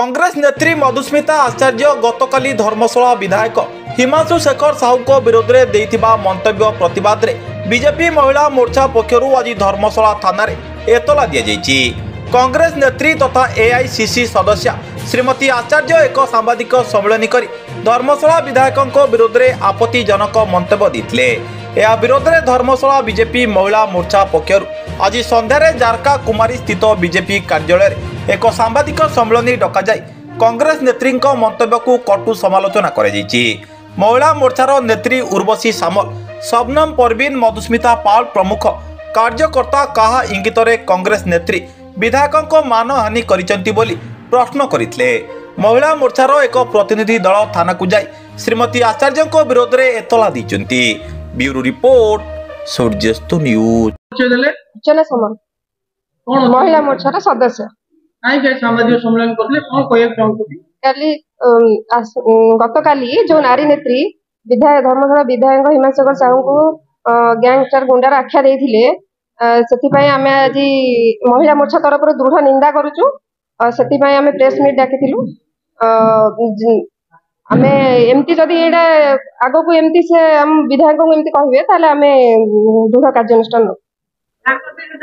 कांग्रेस नेत्री मधुस्मिता आचार्य गतकाली धर्मशाला विधायक हिमांशु शेखर साहू विरोध में देइथिबा मंतव्य प्रतिवाद रे बीजेपी महिला मोर्चा पक्षरु आज धर्मशाला थाना रे एतला दिया जायछि। कांग्रेस नेत्री तथा एआईसीसी सदस्य श्रीमती आचार्य एक सांबादिक सम्मेलन करी धर्मशाला विधायकों विरोध में आपत्तिजनक मंतव्य देथिले। या विरोध में धर्मशाला बीजेपी महिला मोर्चा पक्षरु आज संध्यारे जारका कुमारी स्थित बीजेपी कार्यालय एक सांबादिक सम्मेलन डक कांग्रेस नेत्री मंतव्य को कटु समालोचना कर महिला मोर्चार नेत्री उर्वशी सामल, शबनम परवीन, मधुस्मिता पाल प्रमुख कार्यकर्ता कहा इंगित कांग्रेस नेत्री विधायकों मानहानि करिसेंति बोली प्रश्न करथिले। महिला मोर्चार एक प्रतिनिधि दल थाना को जाई श्रीमती आचार्य विरोध में एतला दैछंती। Bureau report, Suryast news. चले समन महिला मोर्चार सदस्य सामाजिक सम्मेलन करले कोन कहय चाहूती काली गतकाली जो नारी नेत्री विधायक धर्मशाला विधायक हिमांशु शेखर साहू को गैंगस्टर गुंडार आख्या देथिले सेतिपय आमे आज महिला मोर्चा तरफ दृढ़ निंदा करूछु। सेतिपय आमे प्रेस मीट डाकिथिलु। आमे एमती जदि एडा आगो को एमती से हम विधायक को एमती कहबे ताले आमे दृढ़ कार्यानुष्ठान लो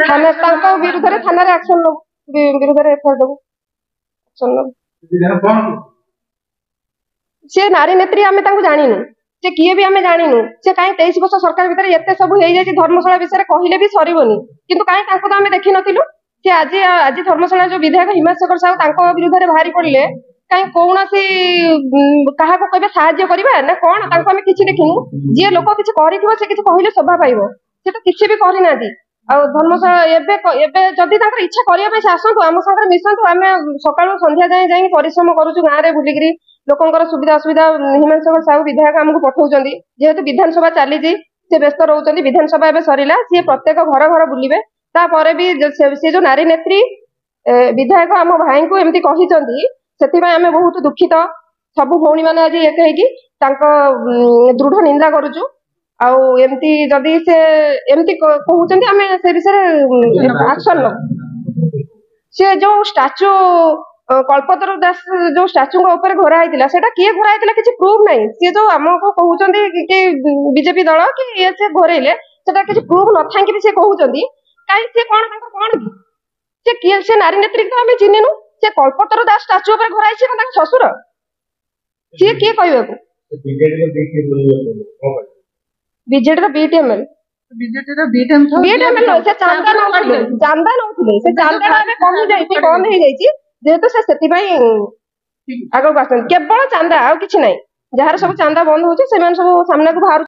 थाना तांका विरुद्ध रे थाना रे एक्शन लो विरुद्ध रे एफआईआर दबो एक्शन लो। से नारी नेत्री आमे तांको जानिनु, से किए भी आमे जानिनु, से काई 23 वर्ष सरकार भीतर एते सब हेइ जाय धर्मशाला विषय कहले भी सरीबनी, किंतु काई तांको तो आमे देखि नथिलु। से आज धर्मशाला जो विधायक हिमांशु शेखर साहू तांको विरुद्ध रे भारी पड़ले काई कोनोसी काहा को कहबे सहाय्य करबा ना कोन तांको आमे किछि देखिनु। जे लोक किछि करिथिबो से किछि कहिले शोभा पाइबो, से तो किछि भी करि नादी। आ धर्मशाला एबे जदि तांकर इच्छा करिया पे से आसंतु आम संगे मिसंतु। आमे सकाळु संध्या जाई परिश्रम करूछु गां रे बुलिगिरी लोकंकर सुविधा असुविधा हिमांशु शेखर साहू विधायक हमको पठाउचंदी। जेहेतु विधानसभा चली से व्यस्त रहउचंदी, विधानसभा एबे सरिला, से प्रत्येक घर घर बुलिबे। तापर भी से जो नारी नेत्री विधायक आम भाई को एमती कहिचंदी, सेतिबा आमे बहुत दुखित। सब भौणी माने आज एक हेकी तांको दृढ़ निंदा करूछु। आउ एमती जदि से एमती कहउचंदी आमे से विषय एक्शन लो। से जो स्टैच्यू कल्पतरु दास जो स्टैच्यू को ऊपर घोरा हैतिला सेटा किए घोरा हैतिला किछि प्रूफ नै। से जो हमको कहउचंदी कि बीजेपी दल कि ये से घोरेले सेटा किछि प्रूफ न थांकी भी से कहउचंदी। काई से कोन तांको कोन से किए से नारी नेत्री तो आमे चिन्हिनु। से कल्पतरु दास स्टैच्यू ऊपर घोरा हैछि तांको ससुर से किए कहबेको बीजेडी रो बीटीएमएल बीटीएमएल से चांदा नउथिले से चांदा रे कमी जाईछि कम हे जाईछि जेहेतु से सेति पई आगो बासन केवल चांदा आ किछि नै। जहार सब चांदा बंद होछि से सब सामने को बाहर